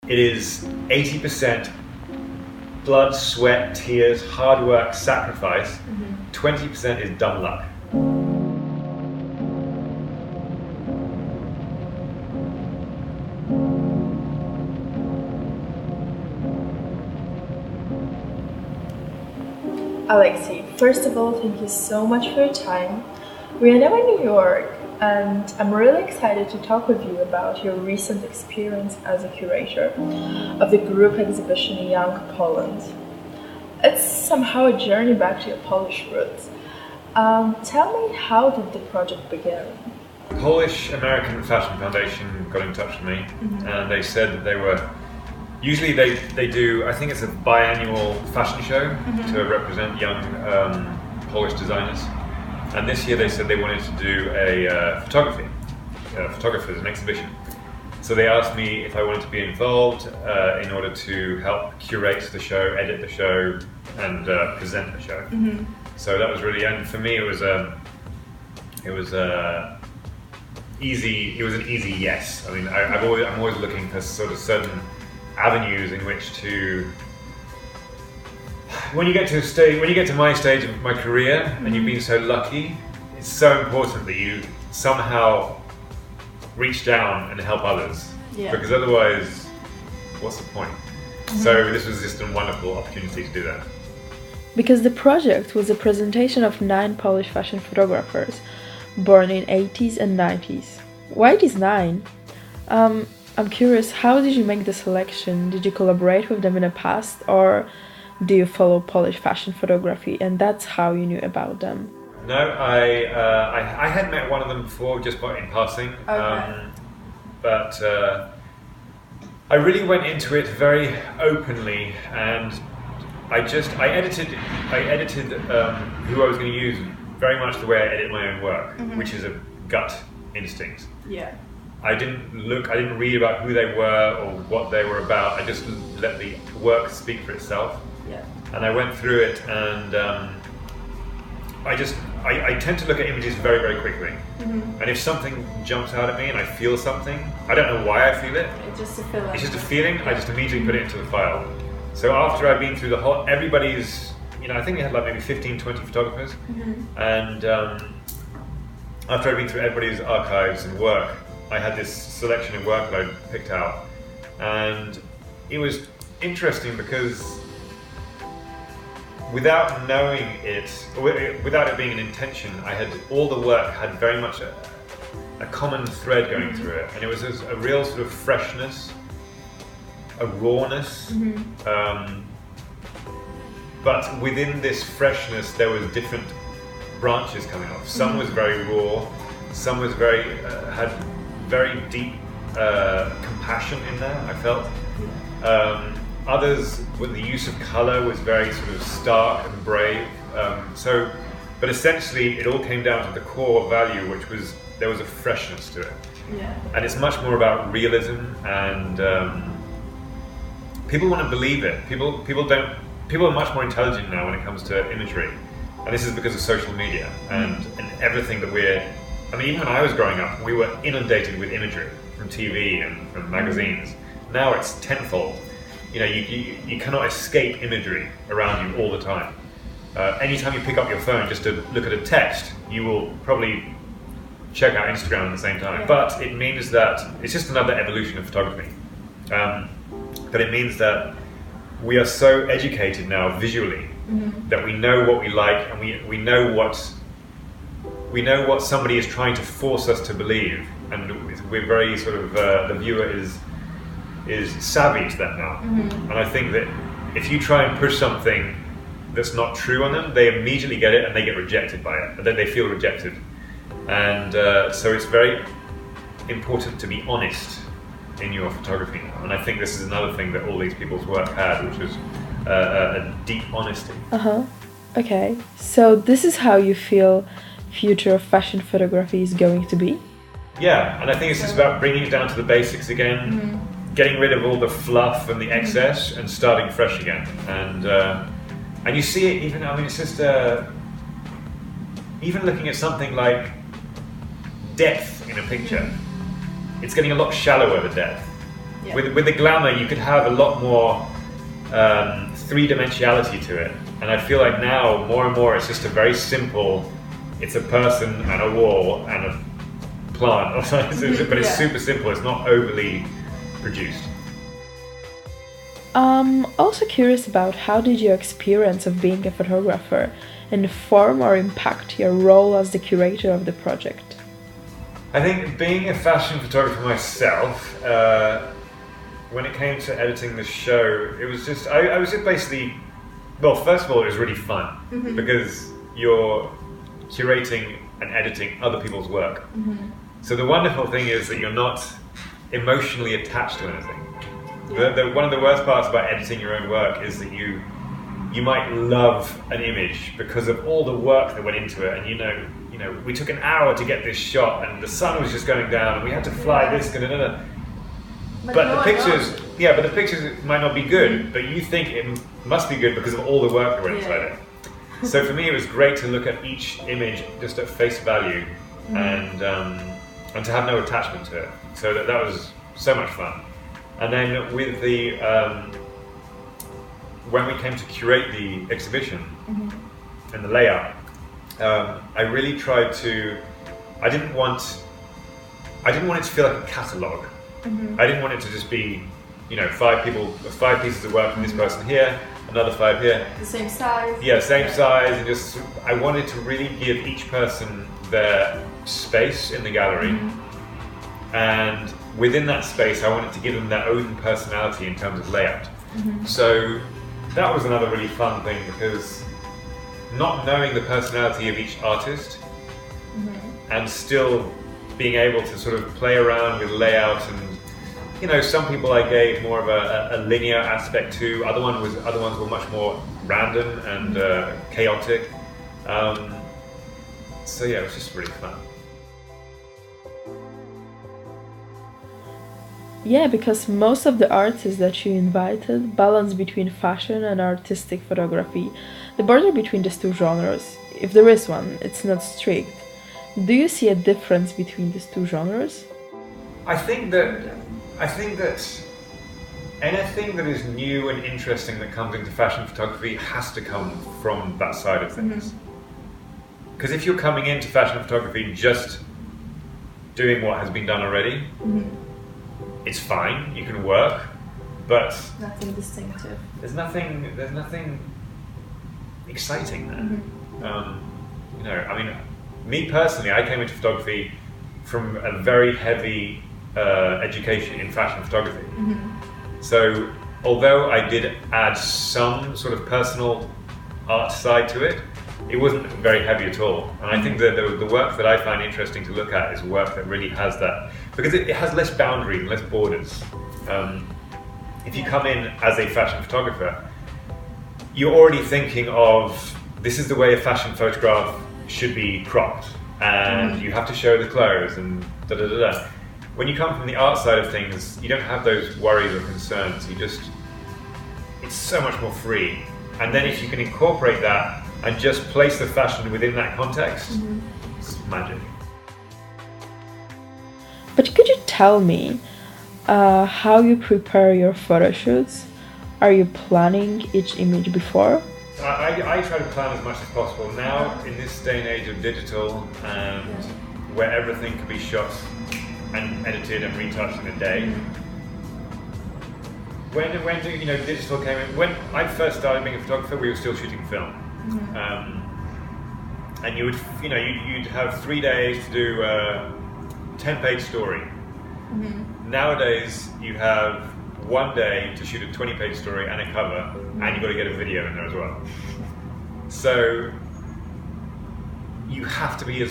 it is 80% blood, sweat, tears, hard work, sacrifice. 20% is dumb luck. Alexi, first of all, thank you so much for your time. We are now in New York, and I'm really excited to talk with you about your recent experience as a curator of the group exhibition Young Poland. It's somehow a journey back to your Polish roots. Tell me, how did the project begin? Polish American Fashion Foundation got in touch with me, and they said that they were usually they do, I think it's a biannual fashion show to represent young Polish designers. And this year they said they wanted to do a photographers, an exhibition. So they asked me if I wanted to be involved in order to help curate the show, edit the show, and present the show. So that was really, and for me it was an easy yes. I mean, I'm always looking for sort of certain avenues in which to. When you get to my stage of my career, and you've been so lucky, it's so important that you somehow reach down and help others. Yeah. Because otherwise, what's the point? So this was just a wonderful opportunity to do that. Because the project was a presentation of 9 Polish fashion photographers born in 80s and 90s. Why these 9? I'm curious, how did you make the selection? Did you collaborate with them in the past, or do you follow Polish fashion photography and that's how you knew about them? No, I had met one of them before, just in passing. Okay. But I really went into it very openly, and I edited who I was going to use very much the way I edit my own work, which is a gut instinct. Yeah. I didn't read about who they were or what they were about. I just let the work speak for itself. Yeah. And I went through it, and I tend to look at images very, very quickly. And if something jumps out at me and I feel something, I don't know why I feel it. It's just a feeling. It's just a feeling. Yeah. I just immediately put it into the file. So after I've been through the whole, everybody's, I think we had like maybe 15, 20 photographers. And after I'd been through everybody's archives and work, I had this selection of work that I picked out. And it was interesting because without knowing it, without it being an intention, all the work had very much a common thread going through it, and it was a real sort of freshness, a rawness, but within this freshness there was different branches coming off. Some was very raw, some was had very deep compassion in there, I felt. Others, with the use of colour, was very sort of stark and brave. But essentially, it all came down to the core value, which was there was a freshness to it. Yeah. And it's much more about realism, and people want to believe it. People are much more intelligent now when it comes to imagery, and this is because of social media and everything that even when I was growing up, we were inundated with imagery from TV and from magazines. Now it's tenfold. You cannot escape imagery around you all the time. Anytime you pick up your phone just to look at a text, you will probably check out Instagram at the same time. Yeah. But it means that it's just another evolution of photography. But it means that we are so educated now visually that we know what we like, and we know what somebody is trying to force us to believe, and we're very sort of the viewer is savvy to that now. And I think that if you try and push something that's not true on them, they immediately get it and they get rejected by it, and then they feel rejected. And so it's very important to be honest in your photography now. And I think this is another thing that all these people's work had, which was a deep honesty. Okay, so this is how you feel future of fashion photography is going to be? Yeah, and I think it's just about bringing it down to the basics again, getting rid of all the fluff and the excess, and starting fresh again. And you see it even, it's just even looking at something like depth in a picture, it's getting a lot shallower, the depth. With the glamour, you could have a lot more three-dimensionality to it. And I feel like now, more and more, it's just a very simple, it's a person and a wall and a plant, or something, but it's super simple, it's not overly produced. Also curious about how did your experience of being a photographer inform or impact your role as the curator of the project? I think being a fashion photographer myself, when it came to editing the show, it was just, I was just basically, well, first of all, it was really fun because you're curating and editing other people's work. So the wonderful thing is that you're not emotionally attached to anything. One of the worst parts about editing your own work is that you might love an image because of all the work that went into it, and you know, we took an hour to get this shot, and the sun was just going down, and we had to fly this, but the pictures might not be good, but you think it must be good because of all the work that went inside it. So for me, it was great to look at each image just at face value, and to have no attachment to it. So that was so much fun. And then with the when we came to curate the exhibition and the layout, I really tried to. I didn't want it to feel like a catalogue. I didn't want it to just be, 5 pieces of work from this person here, another 5 here. The same size. Yeah, same size, and just I wanted to really give each person their space in the gallery, and within that space, I wanted to give them their own personality in terms of layout. So that was another really fun thing, because not knowing the personality of each artist and still being able to sort of play around with layout, and some people I gave more of a linear aspect to, other ones were much more random and chaotic. So yeah, it was just really fun. Yeah, because most of the artists that you invited balance between fashion and artistic photography. The border between these two genres, if there is one, it's not strict. Do you see a difference between these two genres? I think that anything that is new and interesting that comes into fashion photography has to come from that side of things. Because if you're coming into fashion photography just doing what has been done already, it's fine, you can work, but nothing distinctive. There's nothing exciting there. I mean, me personally, I came into photography from a very heavy education in fashion photography. So although I did add some sort of personal art side to it, it wasn't very heavy at all. And I think that the work that I find interesting to look at is work that really has that, because it has less boundary and less borders. If you come in as a fashion photographer, you're already thinking of, this is the way a fashion photograph should be cropped, and you have to show the clothes and da-da-da-da. When you come from the art side of things, you don't have those worries or concerns. It's so much more free. And then if you can incorporate that and just place the fashion within that context, it's magic. But could you tell me how you prepare your photo shoots? Are you planning each image before? I try to plan as much as possible. Now, in this day and age of digital, and where everything can be shot and edited and retouched in a day. When digital came in, when I first started being a photographer, we were still shooting film. And you'd have 3 days to do a 10-page story. Nowadays, you have 1 day to shoot a 20-page story and a cover, and you've got to get a video in there as well. So you have to be you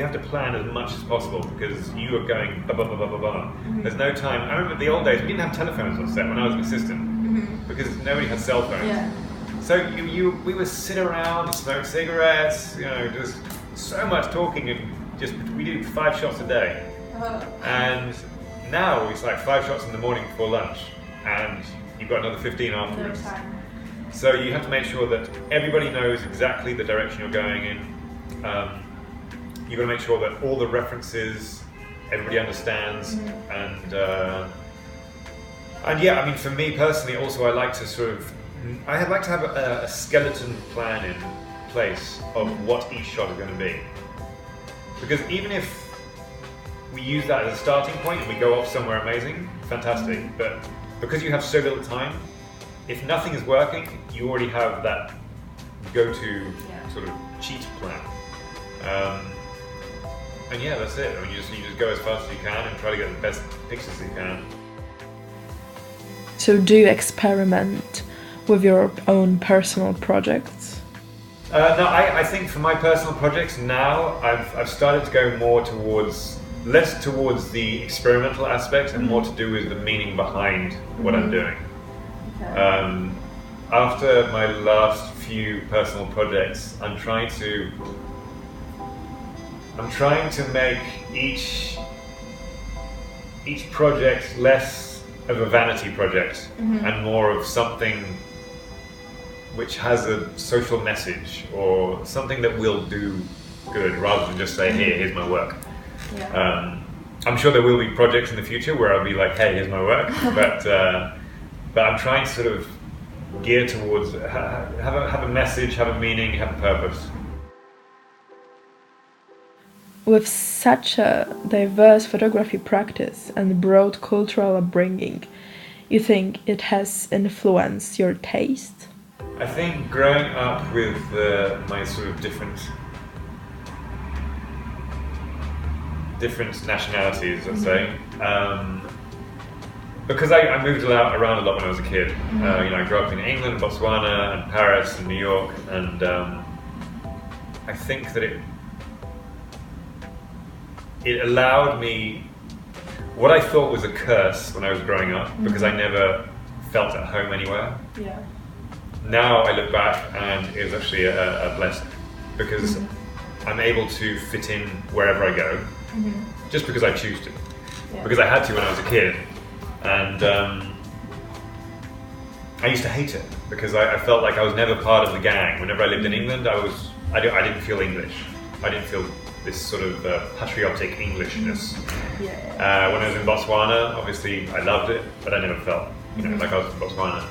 have to plan as much as possible, because you are going blah, blah, blah, blah, blah, blah. There's no time. I remember the old days, we didn't have telephones on set when I was an assistant, because nobody had cell phones. So we would sit around and smoke cigarettes, just so much talking, and we did 5 shots a day. And now it's like 5 shots in the morning before lunch, and you've got another 15 afterwards. So you have to make sure that everybody knows exactly the direction you're going in. You've got to make sure that all the references, everybody understands, and And yeah, I mean, for me personally, also, I'd like to have a skeleton plan in place of what each shot is going to be. Because even if we use that as a starting point and we go off somewhere amazing, fantastic. But because you have so little time, if nothing is working, you already have that go-to sort of cheat plan. And yeah, that's it. I mean, you just go as fast as you can and try to get the best pictures you can. So do you experiment with your own personal projects? No, I think for my personal projects now, I've started to go more less towards the experimental aspects and more to do with the meaning behind what I'm doing. Okay. After my last few personal projects, I'm trying to make each project less of a vanity project and more of something which has a social message or something that will do good, rather than just say, here's my work. Yeah. I'm sure there will be projects in the future where I'll be like, hey, here's my work, but I'm trying to sort of gear towards have a message, have a meaning, have a purpose. With such a diverse photography practice and broad cultural upbringing, you think it has influenced your taste? I think growing up with my sort of different nationalities, let's say, because I moved around a lot when I was a kid. I grew up in England, Botswana, and Paris, and New York, and I think that it allowed me what I thought was a curse when I was growing up, because I never felt at home anywhere. Yeah. Now I look back and it was actually a blessing, because I'm able to fit in wherever I go, just because I choose to. Yeah. Because I had to when I was a kid, and I used to hate it because I felt like I was never part of the gang. Whenever I lived in England, I didn't feel English. I didn't feel this sort of patriotic Englishness. When I was in Botswana, obviously I loved it, but I never felt like I was in Botswana.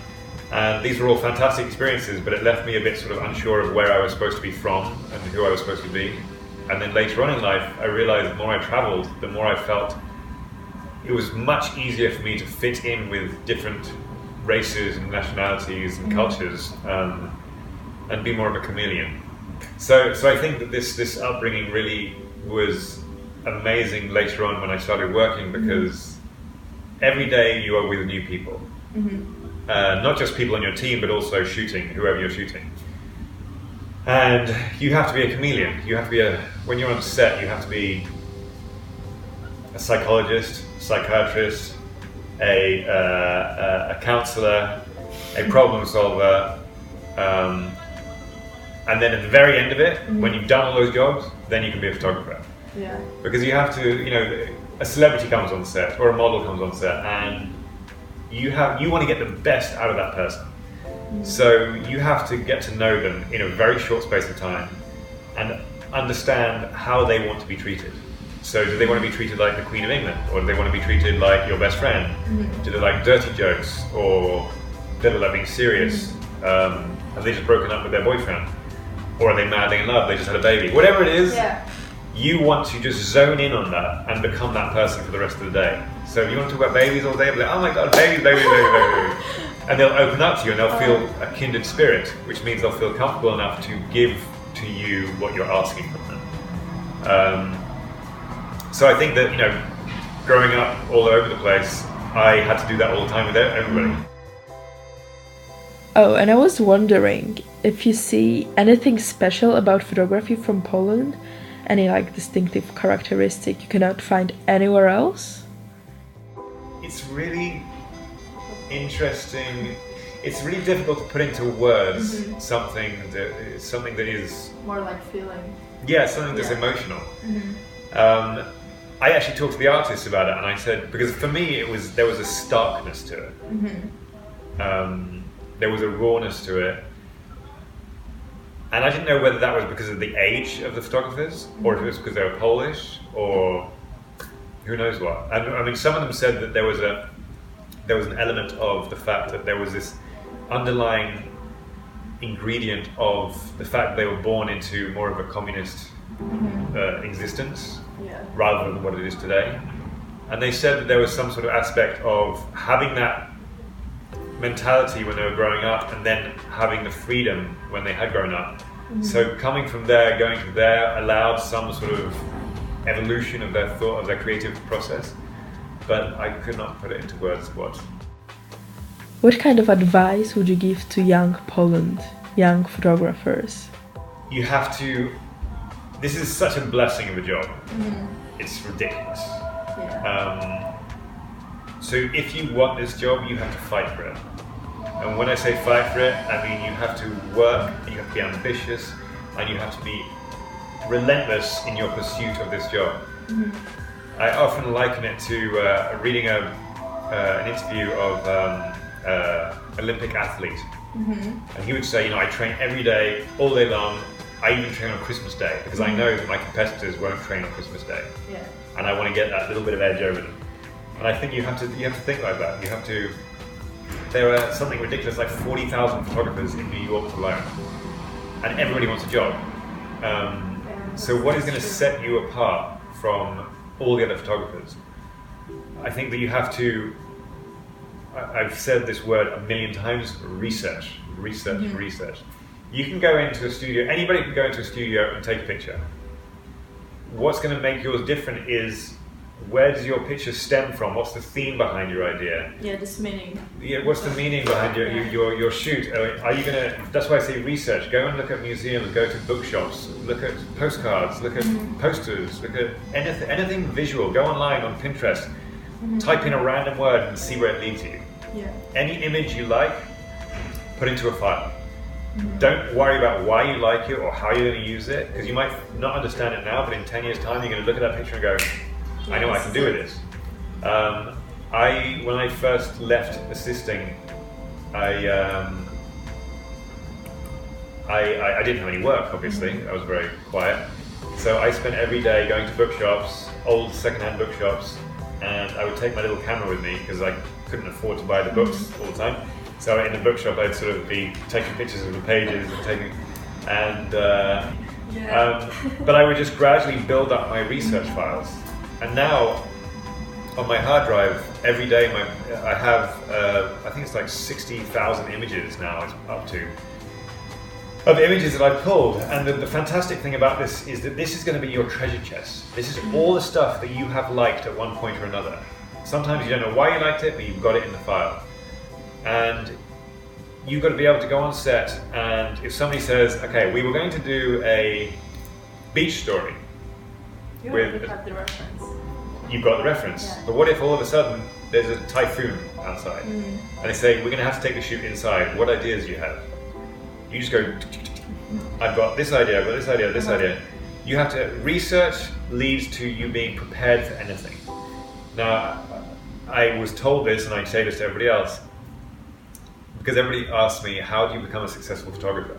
And these were all fantastic experiences, but it left me a bit sort of unsure of where I was supposed to be from and who I was supposed to be. And then later on in life, I realized the more I traveled, the more I felt it was much easier for me to fit in with different races and nationalities and cultures, and be more of a chameleon. So I think that this upbringing really was amazing later on when I started working, because every day you are with new people. Not just people on your team, but also shooting, whoever you're shooting. And you have to be a chameleon. You have to be when you're on set, you have to be a psychologist, psychiatrist, a counselor, a problem solver, and then at the very end of it, when you've done all those jobs, then you can be a photographer. Yeah. Because you have to, a celebrity comes on set or a model comes on set, and you want to get the best out of that person. So you have to get to know them in a very short space of time and understand how they want to be treated. So do they want to be treated like the Queen of England, or do they want to be treated like your best friend? Do they like dirty jokes, or do they like being serious? Have they just broken up with their boyfriend? Or are they madly in love, they just had a baby? Whatever it is, you want to just zone in on that and become that person for the rest of the day. So if you want to talk about babies all day, be like, oh my god, baby. And they'll open up to you and they'll feel a kindred spirit, which means they'll feel comfortable enough to give to you what you're asking from them. So I think that, growing up all over the place, I had to do that all the time with everybody. Oh, and I was wondering if you see anything special about photography from Poland, any distinctive characteristic you cannot find anywhere else? It's really interesting. It's really difficult to put into words something that is more like feeling. Yeah, something that's emotional. I actually talked to the artist about it, and I said, because for me there was a starkness to it. There was a rawness to it, and I didn't know whether that was because of the age of the photographers, or if it was because they were Polish, or who knows what. And I mean, some of them said that there there was an element of the fact that there was this underlying ingredient of the fact that they were born into more of a communist existence rather than what it is today. And they said that there was some sort of aspect of having that mentality when they were growing up and then having the freedom when they had grown up. So coming from there, going to there allowed some sort of evolution of their thought, of their creative process. But I could not put it into words what. What kind of advice would you give to young Poland, young photographers? You have to, this is such a blessing of a job. It's ridiculous. So if you want this job, you have to fight for it. And when I say fight for it, I mean you have to work, you have to be ambitious, and you have to be relentless in your pursuit of this job. I often liken it to reading an interview of Olympic athlete. And he would say, I train every day, all day long. I even train on Christmas Day because I know that my competitors won't train on Christmas Day. And I want to get that little bit of edge over them. And I think you have to think like that. There are something ridiculous like 40,000 photographers in New York alone, and everybody wants a job. So what is going to set you apart from all the other photographers? I think that you have to, I've said this word a million times, research. You can go into a studio, anybody can go into a studio and take a picture. What's going to make yours different is, where does your picture stem from? What's the theme behind your idea? This meaning. What's the meaning behind your shoot? Are you gonna? That's why I say research. Go and look at museums. Go to bookshops. Look at postcards. Look at posters. Look at anything visual. Go online on Pinterest. Type in a random word and see where it leads you. Any image you like, put into a file. Don't worry about why you like it or how you're going to use it, because you might not understand it now, but in 10 years' time, you're going to look at that picture and go, I know what I can do with this. When I first left assisting, I didn't have any work, obviously. I was very quiet. So I spent every day going to bookshops, old second-hand bookshops, and I would take my little camera with me because I couldn't afford to buy the books all the time. So in the bookshop, I'd sort of be taking pictures of the pages but I would just gradually build up my research files. And now, on my hard drive, every day I have, I think it's like 60,000 images now, it's up to, of images that I've pulled. And the fantastic thing about this is that this is going to be your treasure chest. This is all the stuff that you have liked at one point or another. Sometimes you don't know why you liked it, but you've got it in the file. And you've got to be able to go on set, and if somebody says, okay, we were going to do a beach story. You already have the reference. You've got the reference. Yeah. But what if all of a sudden there's a typhoon outside? And they say, we're going to have to take the shoot inside. What ideas do you have? You just go, I've got this idea, I've got this idea, this idea. You have to, research leads to you being prepared for anything. Now, I was told this, and I say this to everybody else, because everybody asks me, how do you become a successful photographer?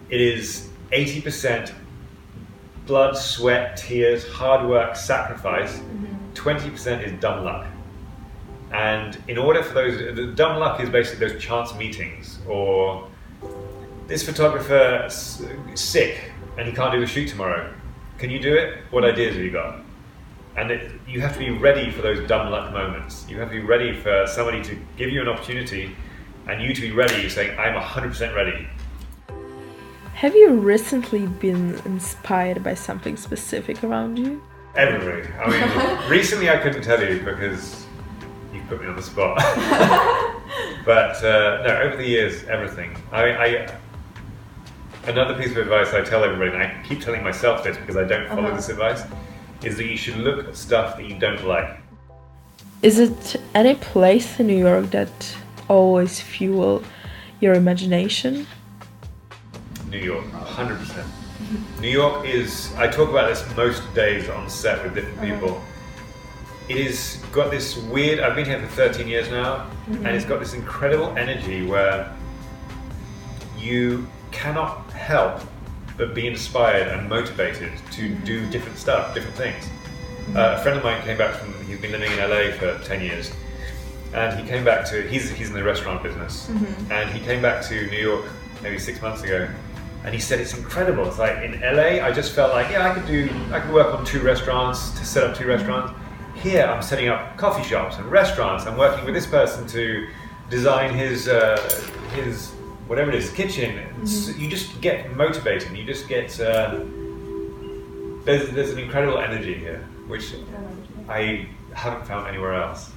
It is 80% blood, sweat, tears, hard work, sacrifice. 20% is dumb luck. And in order for those, the dumb luck is basically those chance meetings, or this photographer is sick and he can't do the shoot tomorrow. Can you do it? What ideas have you got? And you have to be ready for those dumb luck moments. You have to be ready for somebody to give you an opportunity and you to be ready, saying, I'm 100% ready. Have you recently been inspired by something specific around you? Everybody. I mean, recently I couldn't tell you because you put me on the spot. But no, over the years, everything. Another piece of advice I tell everybody, and I keep telling myself this because I don't follow this advice, is that you should look at stuff that you don't like. Is it any place in New York that always fuel your imagination? New York, 100%. New York is, I talk about this most days on set with different people. It has got this weird, I've been here for 13 years now, and it's got this incredible energy where you cannot help but be inspired and motivated to do different stuff, different things. A friend of mine came back from, he's been living in LA for 10 years, and he came back to, he's in the restaurant business, and he came back to New York maybe 6 months ago, and he said it's incredible. It's like in LA, I just felt like, yeah, I could work on 2 restaurants, to set up 2 restaurants. Here, I'm setting up coffee shops and restaurants. I'm working with this person to design his whatever it is, kitchen. You just get motivated. You just get there's an incredible energy here, which I haven't found anywhere else.